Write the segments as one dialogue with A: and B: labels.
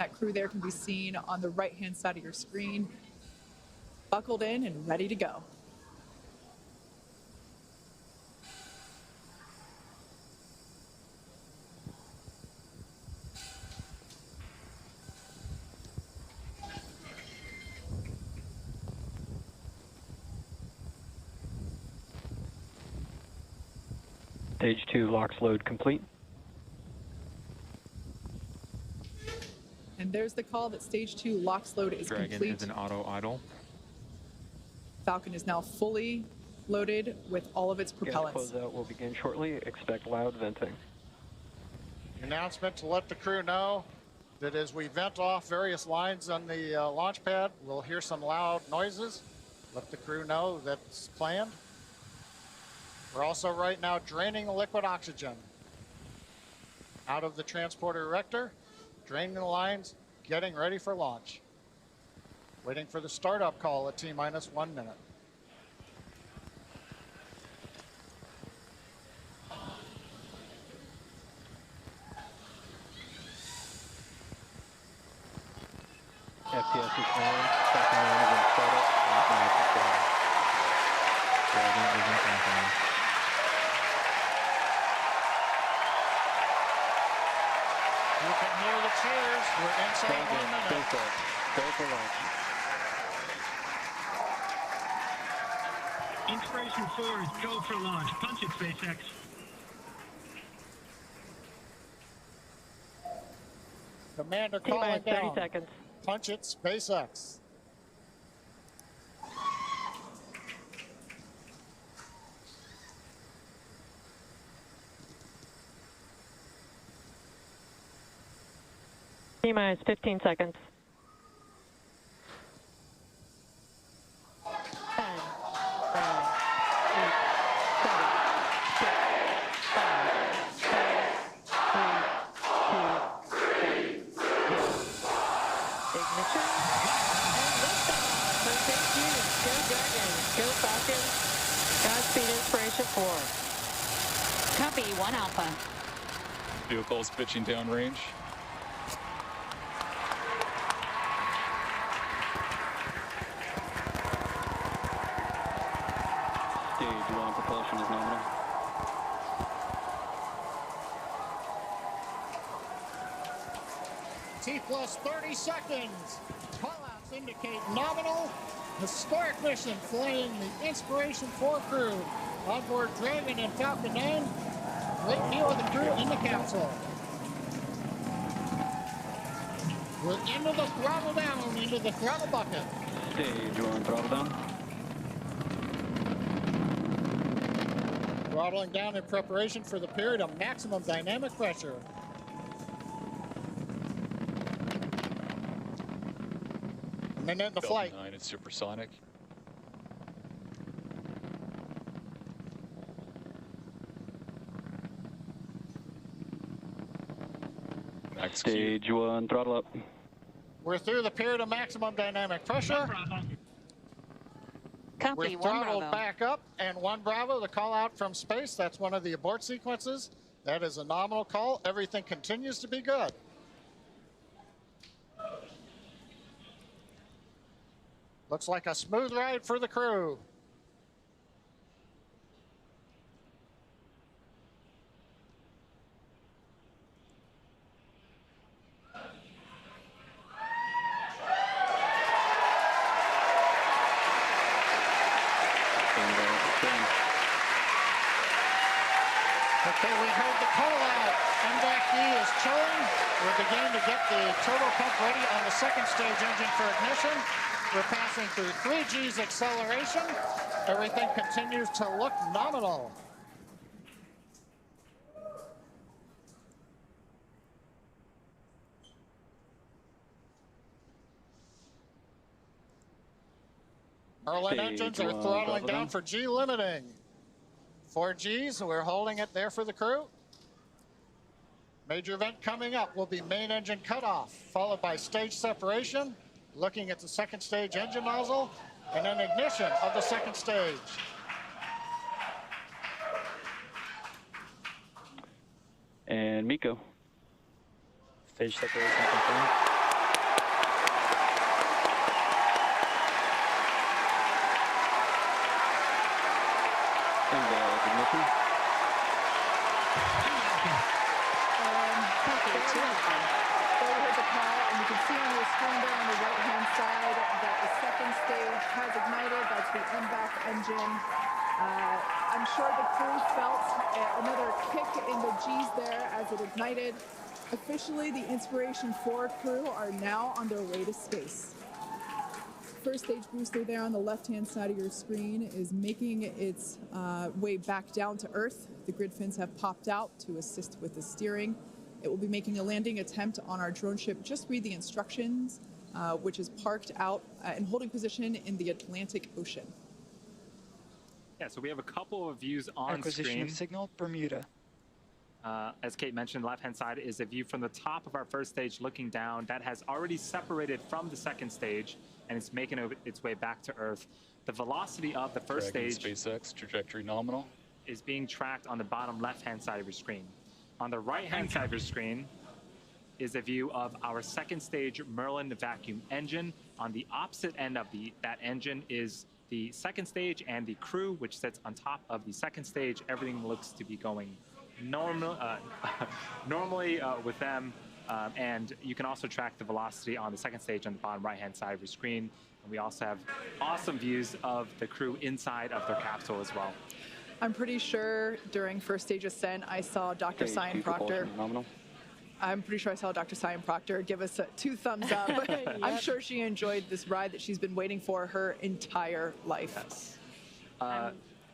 A: That crew there can be seen on the right-hand side of your screen, buckled in and ready to go.
B: Stage 2 LOX load complete.
A: And there's the call that Stage 2 LOX load is
C: Dragon
A: complete.
C: is an auto idle.
A: Falcon is now fully loaded with all of its propellants.
B: Gas closeout will begin shortly. Expect loud venting.
D: Announcement to let the crew know that as we vent off various lines on the launch pad, we'll hear some loud noises. Let the crew know that's planned. We're also right now draining the liquid oxygen out of the transporter erector, draining the lines, getting ready for launch. Waiting for the startup call at T-minus 1 minute.
B: FPS is on. Second round against startup.
C: Dragon isn't confirmed.
D: You can hear the cheers. We're inside 1 minute.
B: SpaceX, go for launch.
E: Inspiration 4 is go for launch. Punch it, SpaceX.
D: Commander calling
B: T-minus 30
D: down.
B: seconds.
D: Punch it, SpaceX.
B: T-minus 15 seconds. 10, 9, 8, 7, 6, 5, 4, 3, 2, 1. Ignition. And liftoff. Perfect use. Go Dragon. Go Falcon. Godspeed Inspiration 4.
F: Copy, 1 Alpha.
C: Vehicle is pitching downrange.
B: Stage 1 propulsion is nominal.
D: T plus 30 seconds. Callouts indicate nominal. Historic mission flying the Inspiration 4 crew onboard Dragon and Falcon 9. Great view of the crew in the capsule. We're into the throttle down, into the throttle bucket.
B: Stage 1 throttle down.
D: Throttling down in preparation for the period of maximum dynamic pressure. A minute into flight.
C: Delta 9 is supersonic. Max Q.
B: Stage 1 throttle up.
D: We're through the period of maximum dynamic pressure.
F: Copy,
D: We're
F: 1
D: throttled
F: Bravo.
D: back up, and 1 Bravo, the call out from space. That's one of the abort sequences. That is a nominal call. Everything continues to be good. Looks like a smooth ride for the crew. Okay, we heard the call out. MVAC-D is chilling. We're beginning to get the turbo pump ready on the second stage engine for ignition. We're passing through 3 G's acceleration. Everything continues to look nominal. Merlin
B: Stage
D: engines are
B: 1
D: throttling
B: throttle
D: down
B: down.
D: for G limiting. 4 G's, we're holding it there for the crew. Major event coming up will be main engine cutoff, followed by stage separation, looking at the second stage engine nozzle, and then ignition of the second stage.
B: And Miko.
G: Stage separation confirmed.
B: Ignition.
A: There was a call, and you can see on your screen there on the right-hand side that the second stage has ignited. That's the MVAC engine. I'm sure the crew felt another kick in the G's there as it ignited. Officially, the Inspiration 4 crew are now on their way to space. First stage booster there on the left-hand side of your screen is making its way back down to Earth. The grid fins have popped out to assist with the steering. It will be making a landing attempt on our drone ship. Just read the instructions, which is parked out in holding position in the Atlantic Ocean.
F: Yeah, so we have a couple of views on
G: Acquisition
F: screen.
G: of signal, Bermuda.
F: As Kate mentioned, the left-hand side is a view from the top of our first stage looking down. That has already separated from the second stage, and it's making its way back to Earth. The velocity of the first
C: Dragon
F: stage
C: SpaceX, trajectory nominal.
F: is being tracked on the bottom left-hand side of your screen. On the right-hand side of your screen is a view of our second stage Merlin vacuum engine. On the opposite end of that engine is the second stage and the crew, which sits on top of the second stage. Everything looks to be going normally with them. And you can also track the velocity on the second stage on the bottom right-hand side of your screen. And we also have awesome views of the crew inside of their capsule as well.
A: I'm pretty sure during first stage ascent, I saw Dr. Cyan Proctor.
B: Nominal.
A: I'm pretty sure I saw Dr. Cyan Proctor give us 2 thumbs up. I'm sure she enjoyed this ride that she's been waiting for her entire life.
F: Yes.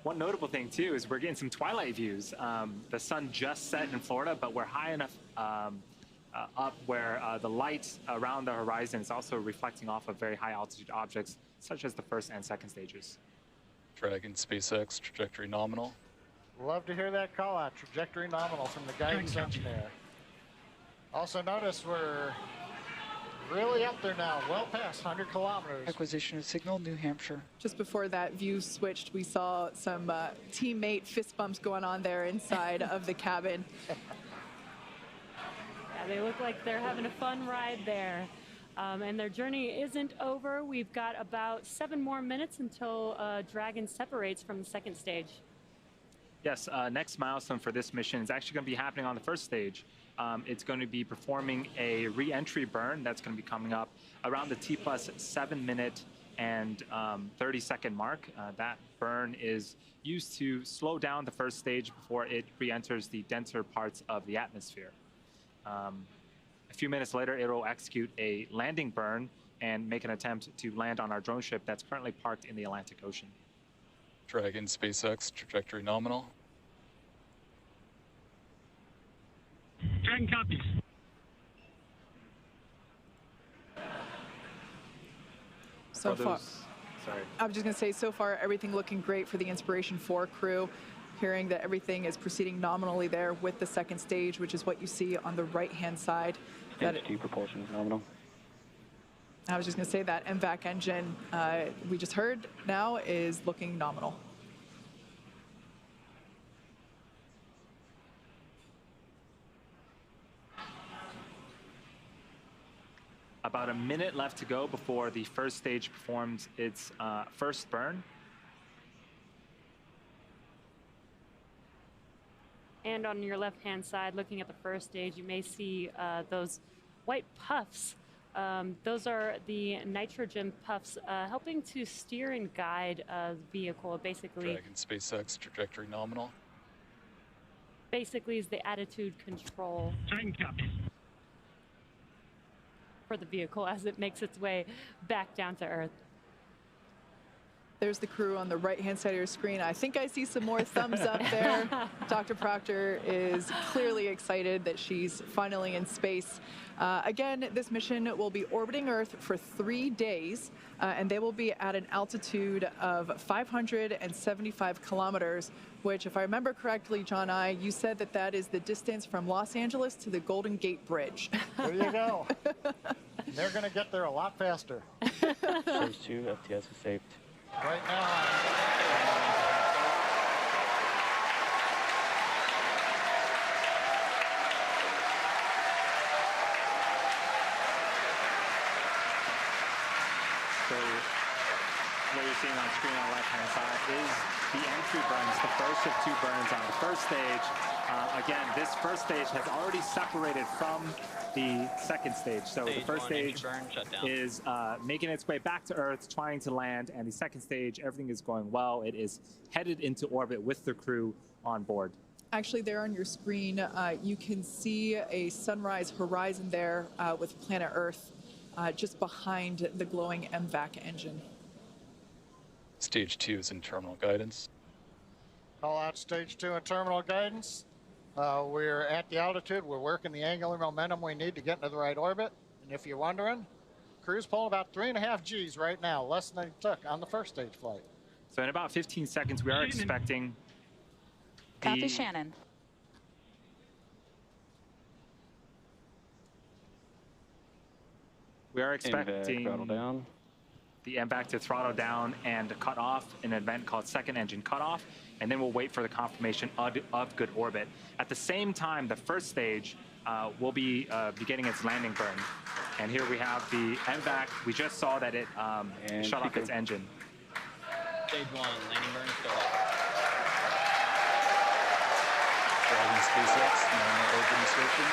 F: One notable thing, too, is we're getting some twilight views. The sun just set in Florida, but we're high enough up where the light around the horizon is also reflecting off of very high altitude objects, such as the first and second stages.
C: Dragon SpaceX, trajectory nominal.
D: Love to hear that call out, trajectory nominal from the guidance engineer. Also notice we're really up there now, well past 100 kilometers.
G: Acquisition of signal, New Hampshire.
A: Just before that view switched, we saw some teammate fist bumps going on there inside of the cabin.
H: Yeah, they look like they're having a fun ride there. And their journey isn't over. We've got about 7 more minutes until Dragon separates from the second stage.
F: Yes, next milestone for this mission is actually going to be happening on the first stage. It's going to be performing a re-entry burn that's going to be coming up around the T plus 7 minute and 30-second mark. That burn is used to slow down the first stage before it re-enters the denser parts of the atmosphere. A few minutes later, it will execute a landing burn and make an attempt to land on our drone ship that's currently parked in the Atlantic Ocean.
C: Dragon SpaceX, trajectory nominal.
E: Dragon copies.
A: So far,
F: Sorry.
A: I was just going to say, so far, everything looking great for the Inspiration 4 crew. Hearing that everything is proceeding nominally there with the second stage, which is what you see on the right-hand side.
B: HT propulsion is nominal.
A: I was just going to say that MVAC engine we just heard now is looking nominal.
F: About a minute left to go before the first stage performs its first burn.
H: And on your left-hand side, looking at the first stage, you may see those white puffs. Those are the nitrogen puffs helping to steer and guide the vehicle. Basically
C: SpaceX trajectory nominal.
H: Basically is the attitude control
E: Dragon copies.
H: for the vehicle as it makes its way back down to Earth.
A: There's the crew on the right-hand side of your screen. I think I see some more thumbs up there. Dr. Proctor is clearly excited that she's finally in space. Again, this mission will be orbiting Earth for 3 days, and they will be at an altitude of 575 kilometers, which, if I remember correctly, John you said that that is the distance from Los Angeles to the Golden Gate Bridge.
D: There you go. They're going to get there a lot faster.
B: Phase 2, FTS is saved.
D: Right now,
F: So what you're seeing on screen on the left-hand side is the entry burns, the first of 2 burns on the first stage. Again, this first stage has already separated from the second stage. So the first stage is making its way back to Earth, trying to land, and the second stage, everything is going well. It is headed into orbit with the crew on board.
A: Actually, there on your screen, you can see a sunrise horizon there with planet Earth just behind the glowing MVAC engine.
C: Stage 2 is in terminal guidance.
D: Call out stage 2 and terminal guidance. We're at the altitude. We're working the angular momentum we need to get into the right orbit. And if you're wondering, crew's pulling about 3.5 Gs right now, less than they took on the first stage flight.
F: So in about 15 seconds, we are expecting
I: Copy, Shannon.
F: We are expecting
B: throttle down.
F: the MVAC to throttle down and cut off an event called second engine cutoff, and then we'll wait for the confirmation of good orbit. At the same time, the first stage will be beginning its landing burn. And here we have the MVAC. We just saw that it shut off its engine.
J: Stage 1, landing burn still up.
C: Dragon SpaceX, nominal orbit insertion.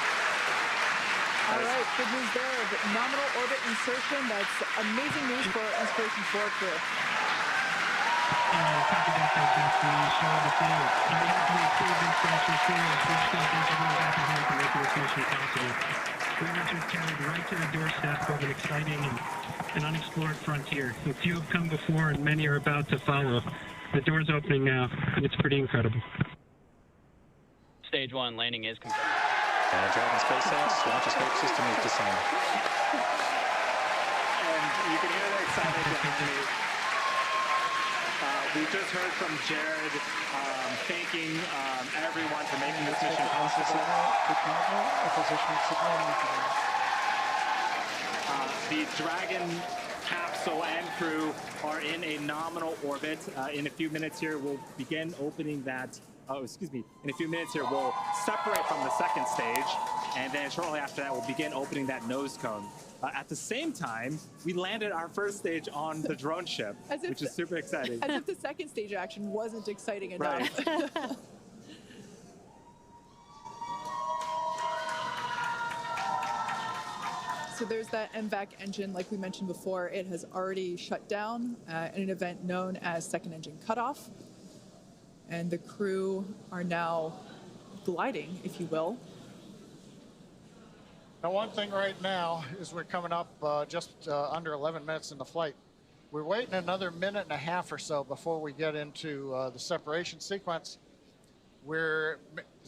A: All right, good news there. The nominal orbit insertion. That's amazing news for our Inspiration 4 crew.
E: Copy that, we show the field. On behalf of the crew of Inspiration 4, we just want to thank everyone back at home for making this mission possible. We were just carried right to the doorstep of an exciting and unexplored frontier. A few have come before and many are about to follow. The door's opening now, and it's pretty incredible.
J: Stage 1, landing is confirmed.
B: Dragon SpaceX, launch escape system is disarmed.
F: And you can hear the excitement behind me. We just heard from Jared thanking everyone for making this mission possible. The Dragon capsule and crew are in a nominal orbit. In a few minutes here, we'll begin opening that. In a few minutes here, we'll separate from the second stage, and then shortly after that, we'll begin opening that nose cone. At the same time, we landed our first stage on the drone ship, which is super exciting.
A: As if the second stage action wasn't exciting enough.
F: Right.
A: So there's that MVAC engine, like we mentioned before. It has already shut down in an event known as second engine cutoff. And the crew are now gliding, if you will.
D: Now, one thing right now is we're coming up just under 11 minutes in the flight. We're waiting another minute and a half or so before we get into the separation sequence. The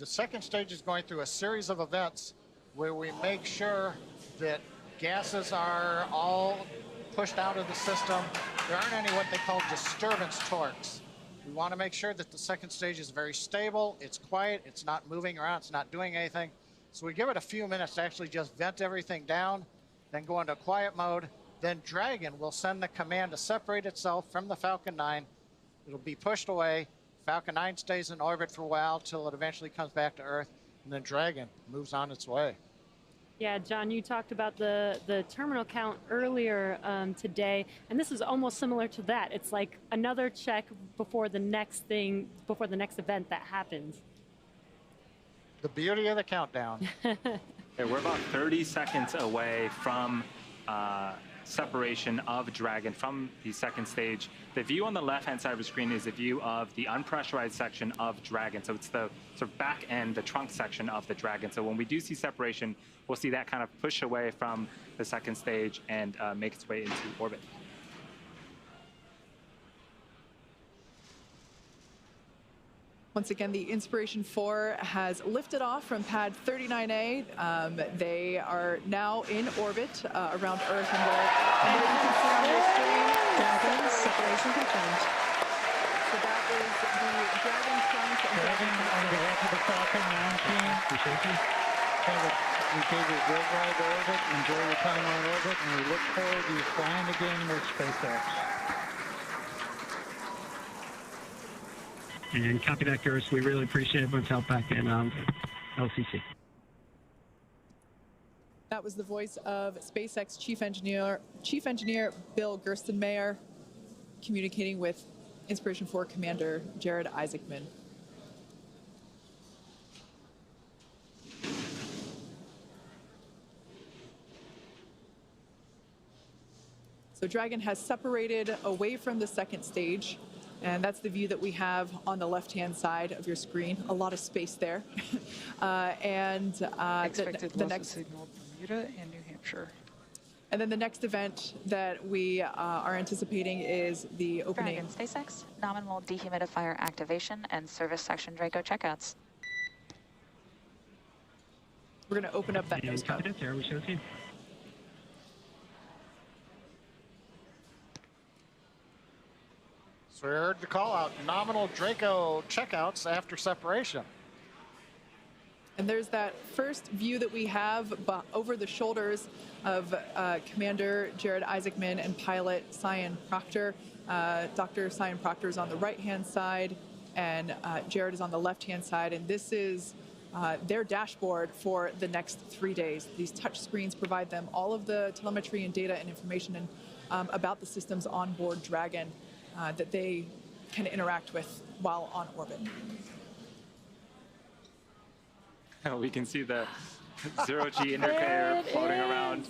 D: second stage is going through a series of events where we make sure that gases are all pushed out of the system. There aren't any what they call disturbance torques. We want to make sure that the second stage is very stable, it's quiet, it's not moving around, it's not doing anything. So we give it a few minutes to actually just vent everything down, then go into quiet mode. Then Dragon will send the command to separate itself from the Falcon 9. It'll be pushed away. Falcon 9 stays in orbit for a while till it eventually comes back to Earth, and then Dragon moves on its way.
H: Yeah, John, you talked about the terminal count earlier today, and this is almost similar to that. It's like another check before the next event that happens.
D: The beauty of the countdown.
F: Okay, we're about 30 seconds away from separation of Dragon from the second stage. The view on the left-hand side of the screen is a view of the unpressurized section of Dragon. So it's the sort of back end, the trunk section of the Dragon. So when we do see separation, we'll see that kind of push away from the second stage and make its way into orbit.
A: Once again, the Inspiration 4 has lifted off from pad 39A. They are now in orbit around Earth, and there you can see on your screen.
I: Dragon separation confirmed.
A: So that is the Dragon trunk.
K: Dragon, on behalf of the Falcon 9 team, we gave you a great ride to orbit. Enjoy your time on orbit, and we look forward to you flying again with SpaceX.
E: And copy that, Gerst. We really appreciate everyone's help back in LCC.
A: That was the voice of SpaceX Chief Engineer Bill Gerstenmayer. communicating with Inspiration 4 Commander Jared Isaacman. So Dragon has separated away from the second stage, and that's the view that we have on the left-hand side of your screen. A lot of space there.
G: Expected
A: the
G: loss
A: next
G: of signal Bermuda and New Hampshire.
A: And then the next event that we are anticipating is the opening.
I: Dragon SpaceX, nominal dehumidifier activation and service section Draco checkouts.
A: We're going to open up that nose cone.
E: There we show team.
D: So we heard the call out, nominal Draco checkouts after separation.
A: And there's that first view that we have over the shoulders of Commander Jared Isaacman and pilot Cyan Proctor. Dr. Cyan Proctor is on the right-hand side, and Jared is on the left-hand side. And this is their dashboard for the next 3 days. These touch screens provide them all of the telemetry and data and information about the systems on board Dragon that they can interact with while on orbit.
F: We can see the zero-G indicator floating around.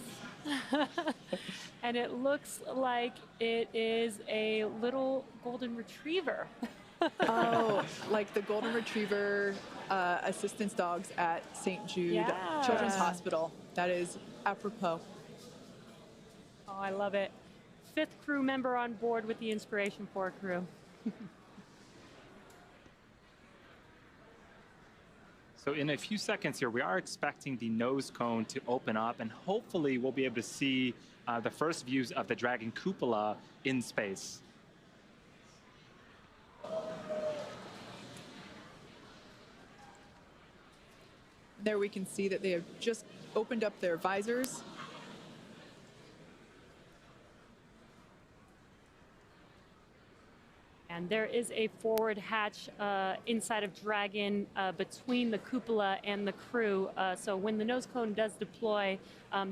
H: And it looks like it is a little golden retriever.
A: Oh, like the golden retriever assistance dogs at St. Jude Children's Hospital. That is apropos.
H: Oh, I love it. 5th crew member on board with the Inspiration 4 crew.
F: So in a few seconds here, we are expecting the nose cone to open up, and hopefully we'll be able to see the first views of the Dragon cupola in space.
A: There we can see that they have just opened up their visors.
H: And there is a forward hatch inside of Dragon between the cupola and the crew. So when the nose cone does deploy,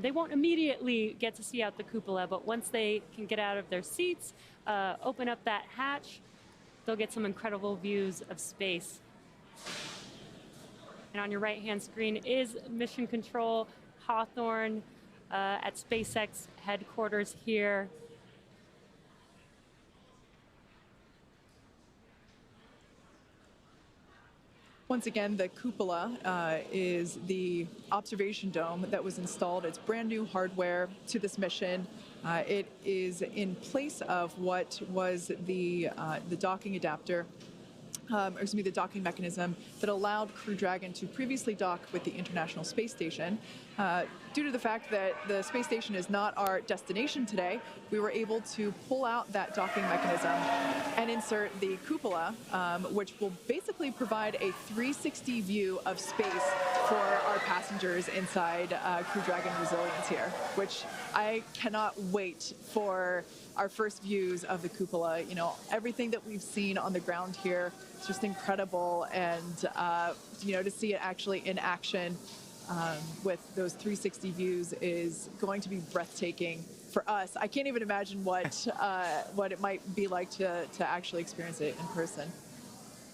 H: they won't immediately get to see out the cupola, but once they can get out of their seats, open up that hatch, they'll get some incredible views of space. And on your right-hand screen is Mission Control Hawthorne at SpaceX headquarters here.
A: Once again, the cupola is the observation dome that was installed. It's brand new hardware to this mission. It is in place of what was the docking adapter, the docking mechanism that allowed Crew Dragon to previously dock with the International Space Station. Due to the fact that the space station is not our destination today, we were able to pull out that docking mechanism and insert the cupola, which will basically provide a 360 view of space for our passengers inside Crew Dragon Resilience here, which I cannot wait for our first views of the cupola. You know, everything that we've seen on the ground here, it's just incredible, and to see it actually in action with those 360 views is going to be breathtaking for us. I can't even imagine what it might be like to actually experience it in person.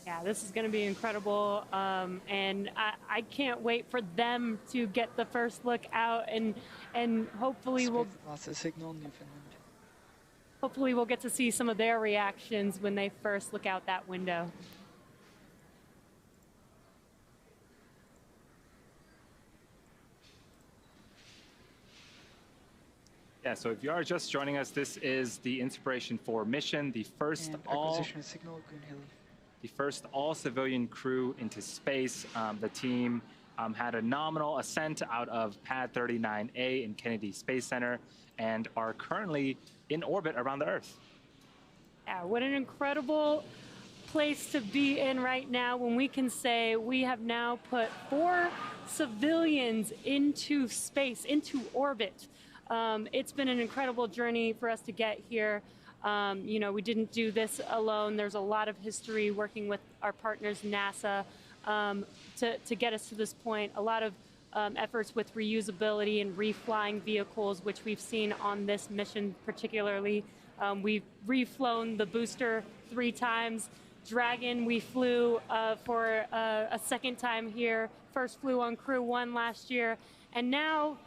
H: Yeah, this is going to be incredible, and I can't wait for them to get the first look out, and hopefully
G: Loss of signal Newfoundland.
H: Hopefully we'll get to see some of their reactions when they first look out that window.
F: Yeah, so if you are just joining us, this is the Inspiration 4 mission, the first all civilian crew into space. The team had a nominal ascent out of Pad 39A in Kennedy Space Center and are currently in orbit around the Earth.
H: Yeah, what an incredible place to be in right now when we can say we have now put 4 civilians into space, into orbit. It's been an incredible journey for us to get here. We didn't do this alone. There's a lot of history working with our partners, NASA, to get us to this point. A lot of efforts with reusability and reflying vehicles, which we've seen on this mission particularly. We've reflown the booster 3 times. Dragon, we flew for a second time here. First flew on Crew 1 last year. And now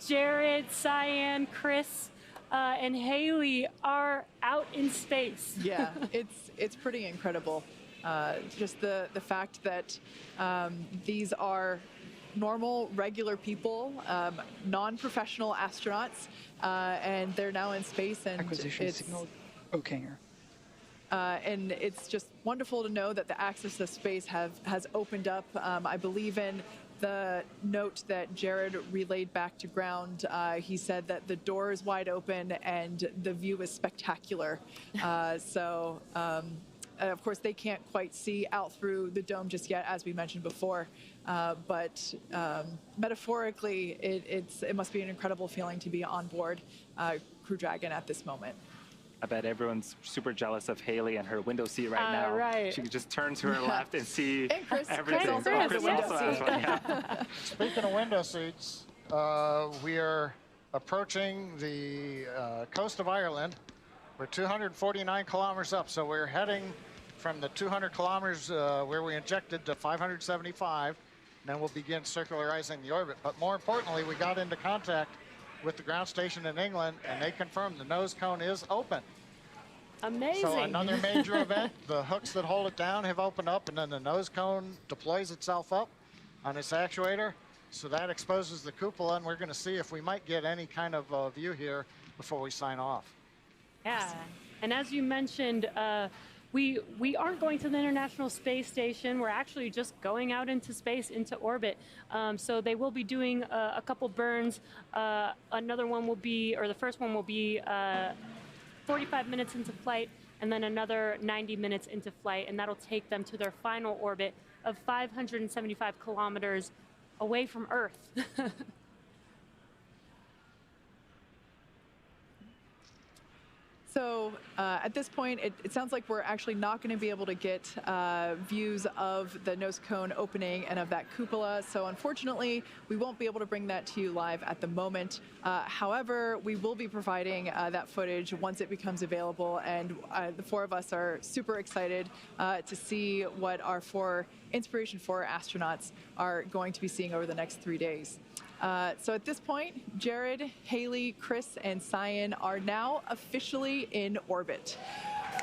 H: Jared, Cyan, Chris, and Haley are out in space.
A: Yeah, it's pretty incredible. Just the fact that these are normal, regular people, non-professional astronauts, and they're now in space. And
G: Acquisition signal Okanger.
A: And it's just wonderful to know that the access to space has opened up. I believe in the note that Jared relayed back to ground. He said that the door is wide open and the view is spectacular. Of course, they can't quite see out through the dome just yet, as we mentioned before. But metaphorically, it must be an incredible feeling to be on board Crew Dragon at this moment.
F: I bet everyone's super jealous of Haley and her window seat right now.
A: Right.
F: She can just turn to her left and see
A: And Chris,
F: everything.
A: Chris
F: Also has one, yeah.
D: Speaking of window seats, we are approaching the coast of Ireland. We're 249 kilometers up, so we're heading from the 200 kilometers where we injected to 575, and then we'll begin circularizing the orbit. But more importantly, we got into contact with the ground station in England, and they confirmed the nose cone is open.
H: Amazing.
D: So another major event, the hooks that hold it down have opened up, and then the nose cone deploys itself up on its actuator. So that exposes the cupola, and we're going to see if we might get any kind of view here before we sign off.
H: Yeah, and as you mentioned, we aren't going to the International Space Station. We're actually just going out into space, into orbit. So they will be doing a couple burns. Another one will be, or the first one will be 45 minutes into flight, and then another 90 minutes into flight, and that'll take them to their final orbit of 575 kilometers away from Earth.
A: So at this point, it sounds like we're actually not going to be able to get views of the nose cone opening and of that cupola. So unfortunately, we won't be able to bring that to you live at the moment. However, we will be providing that footage once it becomes available. And the 4 of us are super excited to see what our 4 Inspiration 4 astronauts are going to be seeing over the next 3 days. So at this point, Jared, Haley, Chris, and Cyan are now officially in orbit.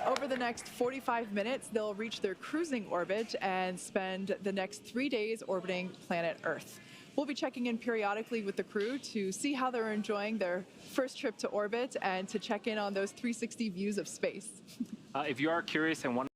A: Over the next 45 minutes, they'll reach their cruising orbit and spend the next 3 days orbiting planet Earth. We'll be checking in periodically with the crew to see how they're enjoying their first trip to orbit and to check in on those 360 views of space.
F: If you are curious and want